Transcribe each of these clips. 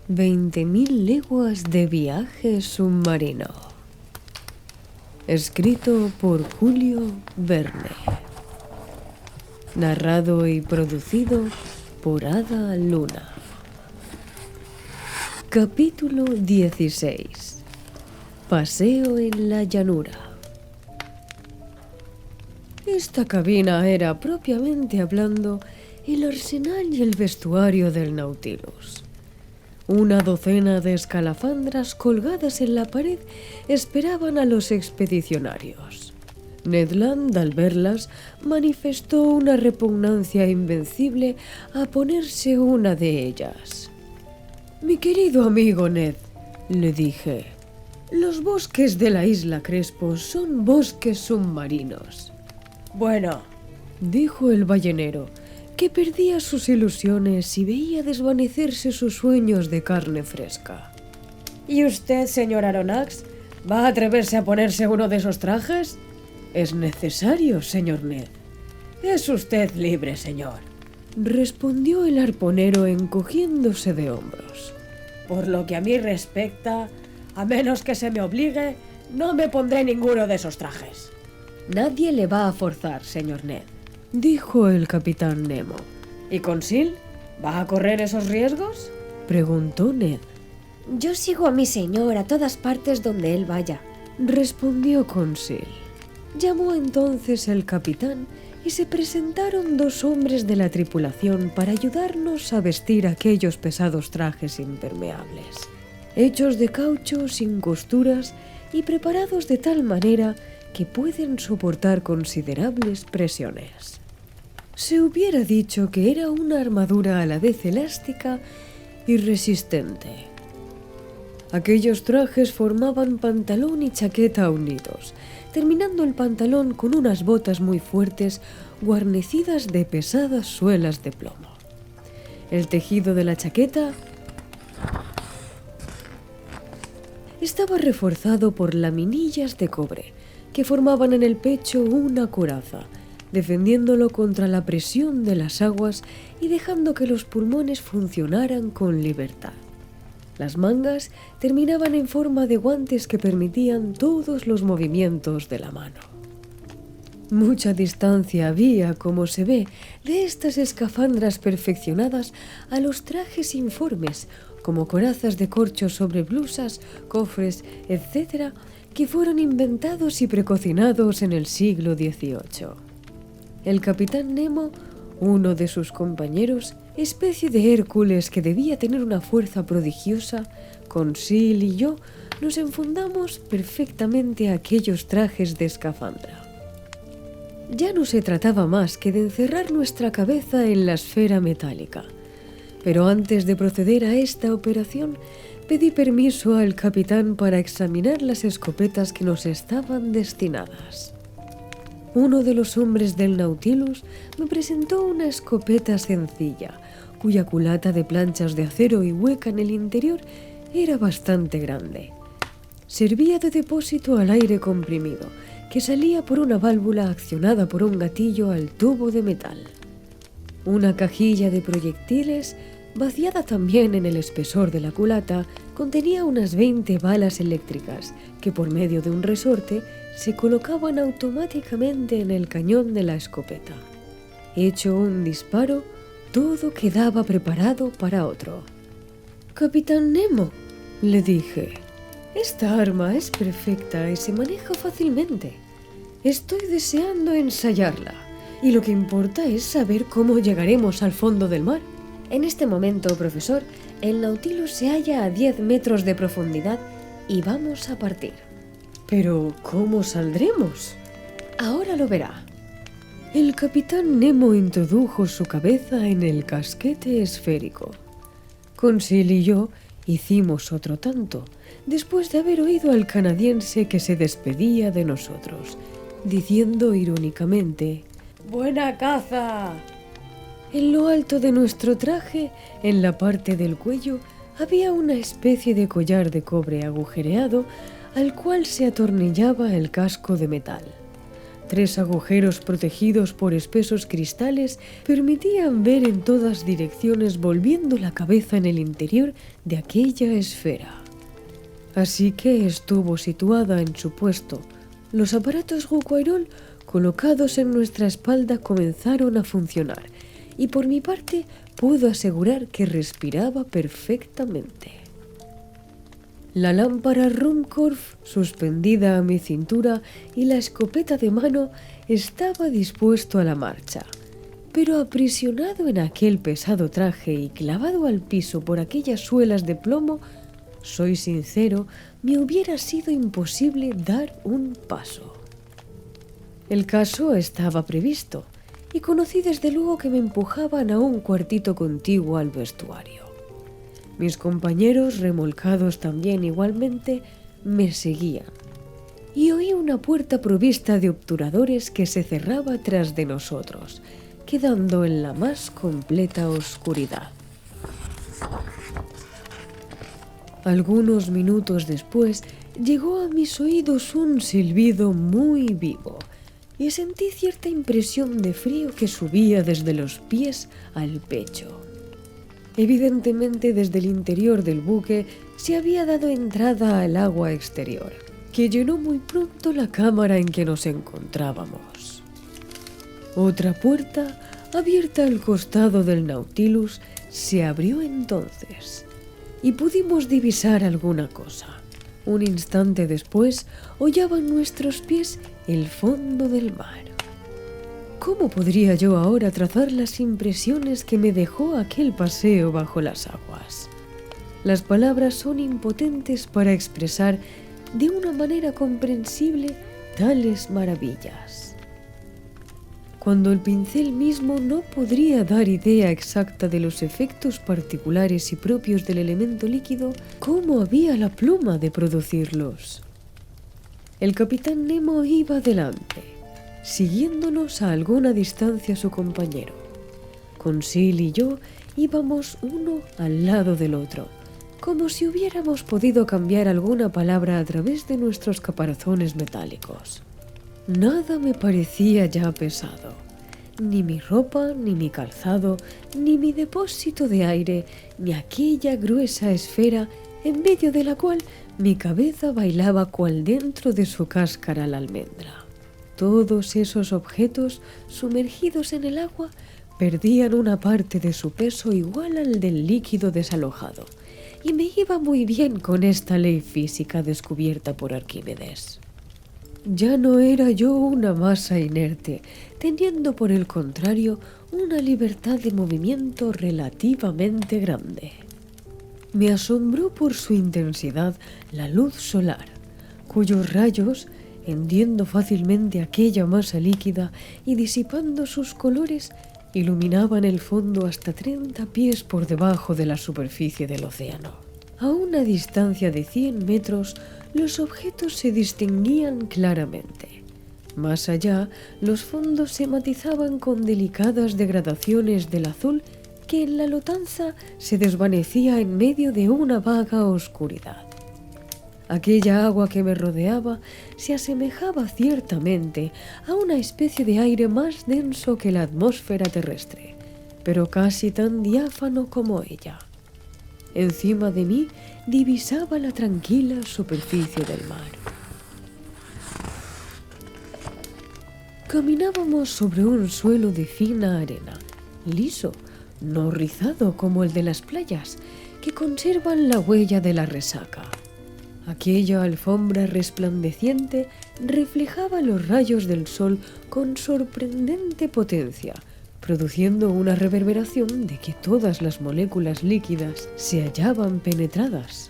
20.000 leguas de viaje submarino. Escrito por Julio Verne. Narrado y producido por Ada Luna. Capítulo 16. Paseo en la llanura. Esta cabina era, propiamente hablando, el arsenal y el vestuario del Nautilus. Una docena de escalafandras colgadas en la pared esperaban a los expedicionarios. Ned Land, al verlas, manifestó una repugnancia invencible a ponerse una de ellas. «Mi querido amigo Ned», le dije, «los bosques de la isla Crespo son bosques submarinos». «Bueno», dijo el ballenero, que perdía sus ilusiones y veía desvanecerse sus sueños de carne fresca. «¿Y usted, señor Aronnax, va a atreverse a ponerse uno de esos trajes?» «Es necesario, señor Ned». «Es usted libre, señor», respondió el arponero encogiéndose de hombros. «Por lo que a mí respecta, a menos que se me obligue, no me pondré ninguno de esos trajes». «Nadie le va a forzar, señor Ned», dijo el capitán Nemo. «¿Y Conseil? ¿Va a correr esos riesgos?», preguntó Ned. «Yo sigo a mi señor a todas partes donde él vaya», respondió Conseil. Llamó entonces el capitán y se presentaron dos hombres de la tripulación para ayudarnos a vestir aquellos pesados trajes impermeables, hechos de caucho sin costuras y preparados de tal manera que pueden soportar considerables presiones. Se hubiera dicho que era una armadura a la vez elástica y resistente. Aquellos trajes formaban pantalón y chaqueta unidos, terminando el pantalón con unas botas muy fuertes guarnecidas de pesadas suelas de plomo. El tejido de la chaqueta estaba reforzado por laminillas de cobre que formaban en el pecho una coraza, defendiéndolo contra la presión de las aguas y dejando que los pulmones funcionaran con libertad. Las mangas terminaban en forma de guantes que permitían todos los movimientos de la mano. Mucha distancia había, como se ve, de estas escafandras perfeccionadas a los trajes informes, como corazas de corcho sobre blusas, cofres, etc., que fueron inventados y precocinados en el siglo XVIII. El capitán Nemo, uno de sus compañeros, especie de Hércules que debía tener una fuerza prodigiosa, Conseil y yo nos enfundamos perfectamente a aquellos trajes de escafandra. Ya no se trataba más que de encerrar nuestra cabeza en la esfera metálica, pero antes de proceder a esta operación, pedí permiso al capitán para examinar las escopetas que nos estaban destinadas. Uno de los hombres del Nautilus me presentó una escopeta sencilla, cuya culata de planchas de acero y hueca en el interior era bastante grande. Servía de depósito al aire comprimido, que salía por una válvula accionada por un gatillo al tubo de metal. Una cajilla de proyectiles, vaciada también en el espesor de la culata, contenía unas 20 balas eléctricas que por medio de un resorte se colocaban automáticamente en el cañón de la escopeta. Hecho un disparo, todo quedaba preparado para otro. «Capitán Nemo», le dije, «esta arma es perfecta y se maneja fácilmente. Estoy deseando ensayarla, y lo que importa es saber cómo llegaremos al fondo del mar». «En este momento, profesor, el Nautilus se halla a 10 metros de profundidad y vamos a partir». «¿Pero cómo saldremos?». «Ahora lo verá». El capitán Nemo introdujo su cabeza en el casquete esférico. Conseil y yo hicimos otro tanto, después de haber oído al canadiense que se despedía de nosotros, diciendo irónicamente: «¡Buena caza!». En lo alto de nuestro traje, en la parte del cuello, había una especie de collar de cobre agujereado al cual se atornillaba el casco de metal. 3 agujeros protegidos por espesos cristales permitían ver en todas direcciones volviendo la cabeza en el interior de aquella esfera. Así que estuvo situada en su puesto. Los aparatos Rouquayrol colocados en nuestra espalda comenzaron a funcionar y por mi parte puedo asegurar que respiraba perfectamente. La lámpara Ruhmkorff, suspendida a mi cintura, y la escopeta de mano estaba dispuesto a la marcha. Pero aprisionado en aquel pesado traje y clavado al piso por aquellas suelas de plomo, soy sincero, me hubiera sido imposible dar un paso. El caso estaba previsto, y conocí desde luego que me empujaban a un cuartito contiguo al vestuario. Mis compañeros, remolcados también igualmente, me seguían, y oí una puerta provista de obturadores que se cerraba tras de nosotros, quedando en la más completa oscuridad. Algunos minutos después llegó a mis oídos un silbido muy vivo, y sentí cierta impresión de frío que subía desde los pies al pecho. Evidentemente, desde el interior del buque se había dado entrada al agua exterior, que llenó muy pronto la cámara en que nos encontrábamos. Otra puerta, abierta al costado del Nautilus, se abrió entonces, y pudimos divisar alguna cosa. Un instante después, hollaban nuestros pies el fondo del mar. ¿Cómo podría yo ahora trazar las impresiones que me dejó aquel paseo bajo las aguas? Las palabras son impotentes para expresar de una manera comprensible tales maravillas. Cuando el pincel mismo no podría dar idea exacta de los efectos particulares y propios del elemento líquido, ¿cómo había la pluma de producirlos? El capitán Nemo iba delante, siguiéndonos a alguna distancia su compañero. Conseil y yo íbamos uno al lado del otro, como si hubiéramos podido cambiar alguna palabra a través de nuestros caparazones metálicos. Nada me parecía ya pesado, ni mi ropa, ni mi calzado, ni mi depósito de aire, ni aquella gruesa esfera en medio de la cual mi cabeza bailaba cual dentro de su cáscara la almendra. Todos esos objetos, sumergidos en el agua, perdían una parte de su peso igual al del líquido desalojado, y me iba muy bien con esta ley física descubierta por Arquímedes. Ya no era yo una masa inerte, teniendo por el contrario una libertad de movimiento relativamente grande. Me asombró por su intensidad la luz solar, cuyos rayos, hendiendo fácilmente aquella masa líquida y disipando sus colores, iluminaban el fondo hasta 30 pies por debajo de la superficie del océano. A una distancia de 100 metros, los objetos se distinguían claramente. Más allá, los fondos se matizaban con delicadas degradaciones del azul que en la lotanza se desvanecía en medio de una vaga oscuridad. Aquella agua que me rodeaba se asemejaba ciertamente a una especie de aire más denso que la atmósfera terrestre, pero casi tan diáfano como ella. Encima de mí divisaba la tranquila superficie del mar. Caminábamos sobre un suelo de fina arena, liso, no rizado como el de las playas, que conservan la huella de la resaca. Aquella alfombra resplandeciente reflejaba los rayos del sol con sorprendente potencia, produciendo una reverberación de que todas las moléculas líquidas se hallaban penetradas.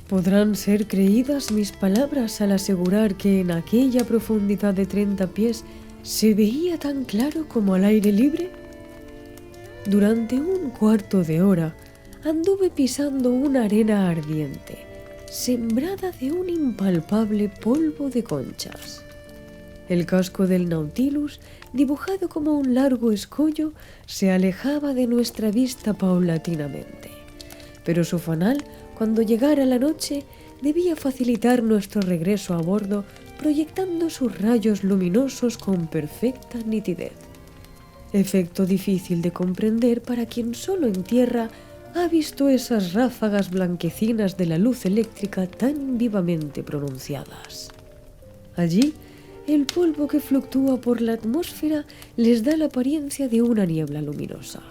¿Podrán ser creídas mis palabras al asegurar que en aquella profundidad de 30 pies se veía tan claro como al aire libre? Durante un cuarto de hora anduve pisando una arena ardiente, sembrada de un impalpable polvo de conchas. El casco del Nautilus, dibujado como un largo escollo, se alejaba de nuestra vista paulatinamente, pero su fanal, cuando llegara la noche, debía facilitar nuestro regreso a bordo, proyectando sus rayos luminosos con perfecta nitidez. Efecto difícil de comprender para quien solo en tierra ha visto esas ráfagas blanquecinas de la luz eléctrica tan vivamente pronunciadas. Allí, el polvo que fluctúa por la atmósfera les da la apariencia de una niebla luminosa.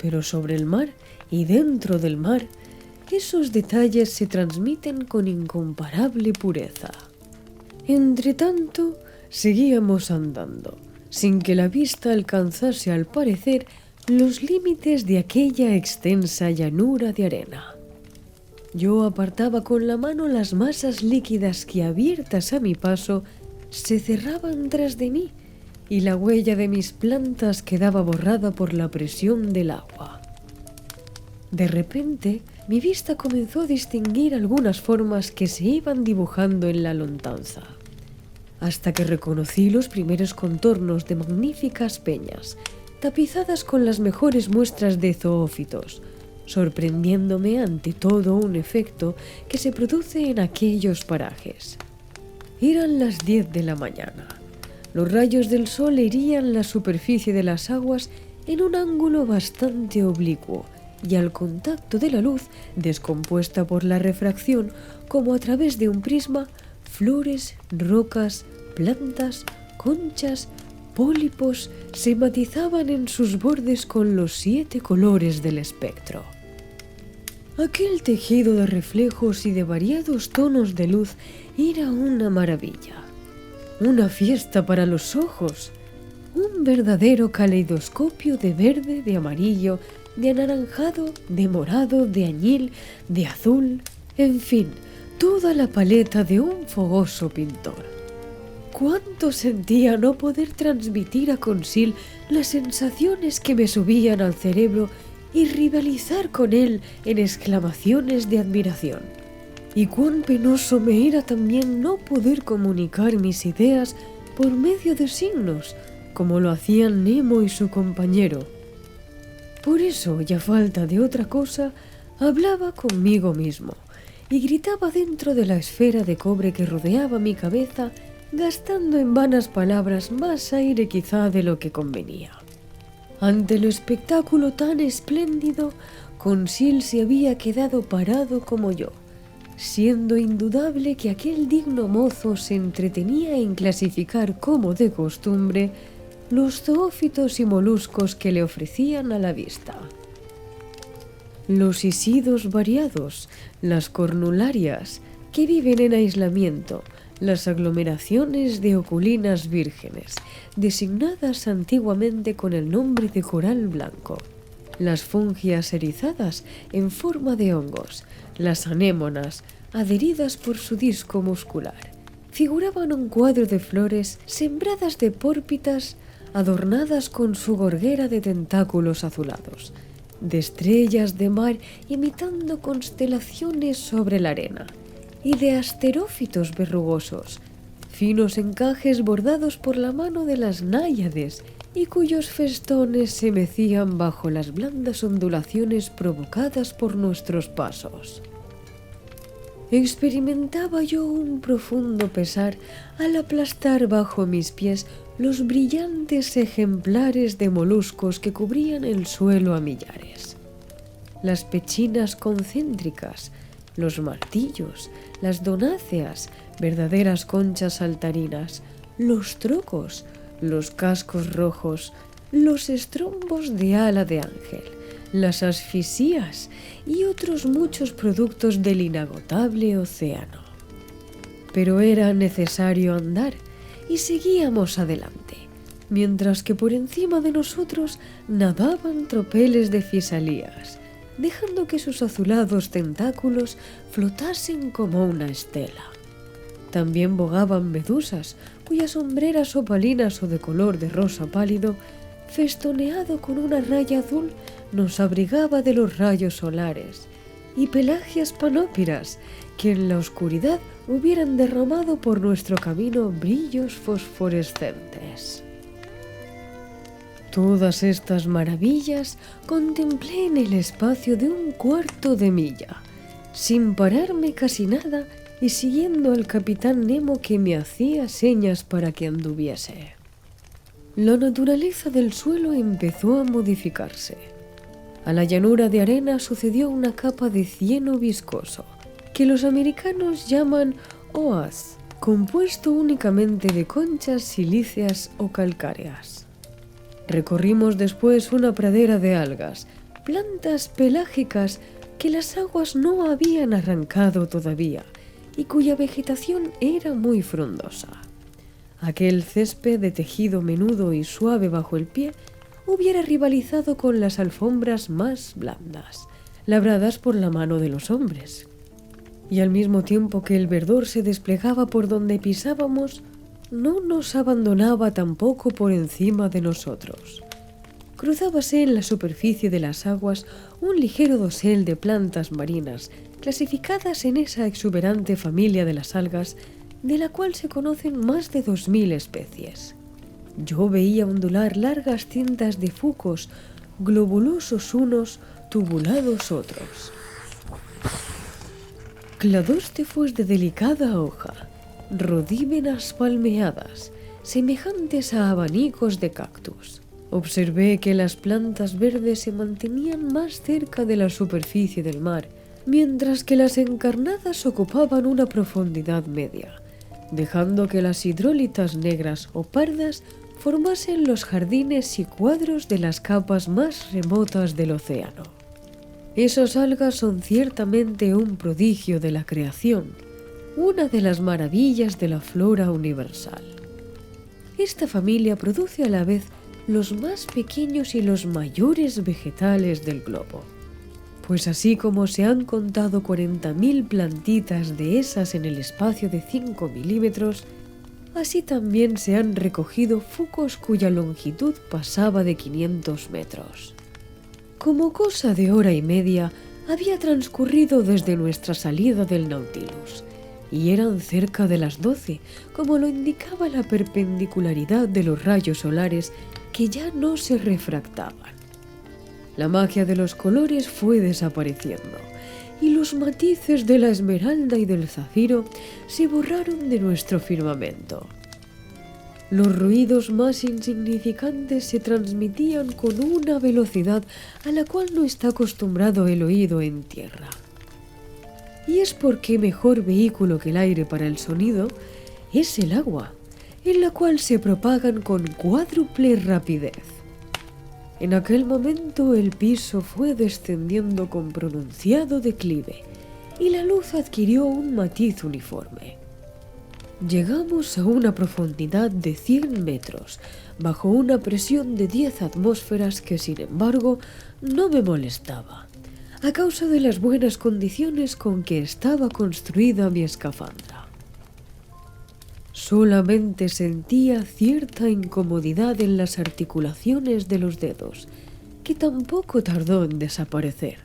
Pero sobre el mar y dentro del mar, esos detalles se transmiten con incomparable pureza. Entretanto, seguíamos andando, sin que la vista alcanzase al parecer los límites de aquella extensa llanura de arena. Yo apartaba con la mano las masas líquidas que, abiertas a mi paso, se cerraban tras de mí, y la huella de mis plantas quedaba borrada por la presión del agua. De repente, mi vista comenzó a distinguir algunas formas que se iban dibujando en la lontanza, hasta que reconocí los primeros contornos de magníficas peñas, tapizadas con las mejores muestras de zoófitos, sorprendiéndome ante todo un efecto que se produce en aquellos parajes. Eran las 10 de la mañana. Los rayos del sol herían la superficie de las aguas en un ángulo bastante oblicuo, y al contacto de la luz, descompuesta por la refracción como a través de un prisma, flores, rocas, plantas, conchas, pólipos se matizaban en sus bordes con los 7 colores del espectro. Aquel tejido de reflejos y de variados tonos de luz era una maravilla, una fiesta para los ojos, un verdadero caleidoscopio de verde, de amarillo, de anaranjado, de morado, de añil, de azul, en fin, toda la paleta de un fogoso pintor. Cuánto sentía no poder transmitir a Consil las sensaciones que me subían al cerebro y rivalizar con él en exclamaciones de admiración. Y cuán penoso me era también no poder comunicar mis ideas por medio de signos, como lo hacían Nemo y su compañero. Por eso, y a falta de otra cosa, hablaba conmigo mismo y gritaba dentro de la esfera de cobre que rodeaba mi cabeza, gastando en vanas palabras más aire quizá de lo que convenía. Ante el espectáculo tan espléndido, Consil se había quedado parado como yo, siendo indudable que aquel digno mozo se entretenía en clasificar como de costumbre los zoófitos y moluscos que le ofrecían a la vista. Los isidos variados, las cornularias, que viven en aislamiento, las aglomeraciones de oculinas vírgenes, designadas antiguamente con el nombre de coral blanco, las fungias erizadas en forma de hongos, las anémonas, adheridas por su disco muscular, figuraban un cuadro de flores sembradas de pórpitas, adornadas con su gorguera de tentáculos azulados, de estrellas de mar imitando constelaciones sobre la arena, y de asterófitos verrugosos, finos encajes bordados por la mano de las náyades y cuyos festones se mecían bajo las blandas ondulaciones provocadas por nuestros pasos. Experimentaba yo un profundo pesar al aplastar bajo mis pies los brillantes ejemplares de moluscos que cubrían el suelo a millares. Las pechinas concéntricas, los martillos, las donáceas, verdaderas conchas saltarinas, los trocos, los cascos rojos, los estrombos de ala de ángel, las asfisías y otros muchos productos del inagotable océano. Pero era necesario andar y seguíamos adelante, mientras que por encima de nosotros nadaban tropeles de fisalías, dejando que sus azulados tentáculos flotasen como una estela. También bogaban medusas, cuyas hombreras opalinas o de color de rosa pálido, festoneado con una raya azul, nos abrigaba de los rayos solares, y pelagias panópiras, que en la oscuridad hubieran derramado por nuestro camino brillos fosforescentes. Todas estas maravillas contemplé en el espacio de un cuarto de milla, sin pararme casi nada y siguiendo al capitán Nemo que me hacía señas para que anduviese. La naturaleza del suelo empezó a modificarse. A la llanura de arena sucedió una capa de cieno viscoso, que los americanos llaman OAS, compuesto únicamente de conchas silíceas o calcáreas. Recorrimos después una pradera de algas, plantas pelágicas que las aguas no habían arrancado todavía y cuya vegetación era muy frondosa. Aquel césped de tejido menudo y suave bajo el pie hubiera rivalizado con las alfombras más blandas, labradas por la mano de los hombres. Y al mismo tiempo que el verdor se desplegaba por donde pisábamos, no nos abandonaba tampoco por encima de nosotros. Cruzábase en la superficie de las aguas un ligero dosel de plantas marinas, clasificadas en esa exuberante familia de las algas, de la cual se conocen más de 2000 especies. Yo veía ondular largas cintas de fucos, globulosos unos, tubulados otros. Cladóstefos de delicada hoja, rodíbenas palmeadas, semejantes a abanicos de cactus. Observé que las plantas verdes se mantenían más cerca de la superficie del mar, mientras que las encarnadas ocupaban una profundidad media, dejando que las hidrólitas negras o pardas formasen los jardines y cuadros de las capas más remotas del océano. Esas algas son ciertamente un prodigio de la creación, una de las maravillas de la flora universal. Esta familia produce a la vez los más pequeños y los mayores vegetales del globo. Pues así como se han contado 40.000 plantitas de esas en el espacio de 5 milímetros, así también se han recogido fucos cuya longitud pasaba de 500 metros. Como cosa de hora y media había transcurrido desde nuestra salida del Nautilus, y eran cerca de las 12, como lo indicaba la perpendicularidad de los rayos solares que ya no se refractaban. La magia de los colores fue desapareciendo, y los matices de la esmeralda y del zafiro se borraron de nuestro firmamento. Los ruidos más insignificantes se transmitían con una velocidad a la cual no está acostumbrado el oído en tierra. Y es porque mejor vehículo que el aire para el sonido es el agua, en la cual se propagan con cuádruple rapidez. En aquel momento el piso fue descendiendo con pronunciado declive y la luz adquirió un matiz uniforme. Llegamos a una profundidad de 100 metros, bajo una presión de 10 atmósferas que, sin embargo, no me molestaba, a causa de las buenas condiciones con que estaba construida mi escafandra. Solamente sentía cierta incomodidad en las articulaciones de los dedos, que tampoco tardó en desaparecer.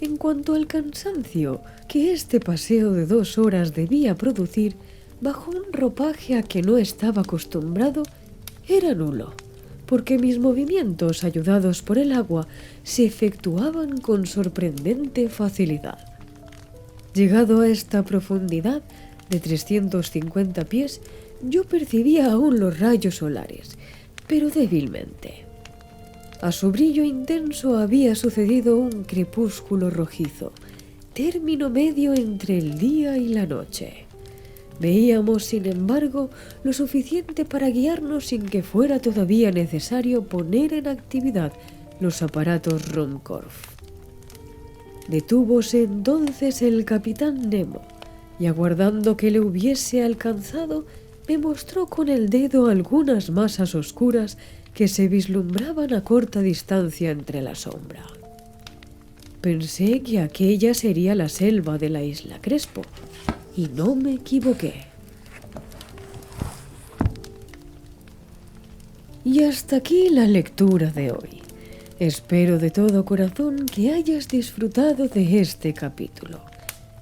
En cuanto al cansancio que este paseo de 2 horas debía producir, bajo un ropaje a que no estaba acostumbrado, era nulo, porque mis movimientos, ayudados por el agua, se efectuaban con sorprendente facilidad. Llegado a esta profundidad de 350 pies, yo percibía aún los rayos solares, pero débilmente. A su brillo intenso había sucedido un crepúsculo rojizo, término medio entre el día y la noche. Veíamos, sin embargo, lo suficiente para guiarnos sin que fuera todavía necesario poner en actividad los aparatos Ruhmkorff. Detúvose entonces el capitán Nemo, y aguardando que le hubiese alcanzado, me mostró con el dedo algunas masas oscuras que se vislumbraban a corta distancia entre la sombra. Pensé que aquella sería la selva de la isla Crespo, y no me equivoqué. Y hasta aquí la lectura de hoy. Espero de todo corazón que hayas disfrutado de este capítulo.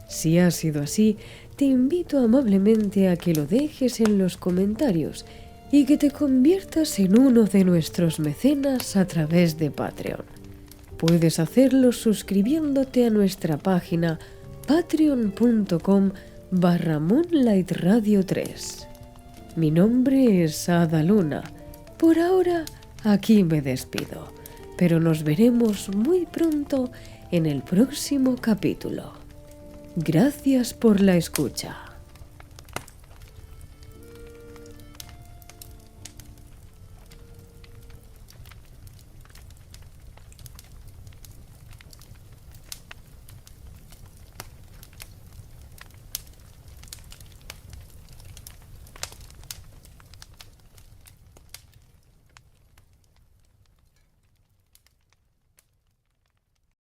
Si ha sido así, te invito amablemente a que lo dejes en los comentarios y que te conviertas en uno de nuestros mecenas a través de Patreon. Puedes hacerlo suscribiéndote a nuestra página patreon.com/, /Moonlight Radio 3. Mi nombre es Ada Luna. Por ahora, aquí me despido, pero nos veremos muy pronto en el próximo capítulo. Gracias por la escucha.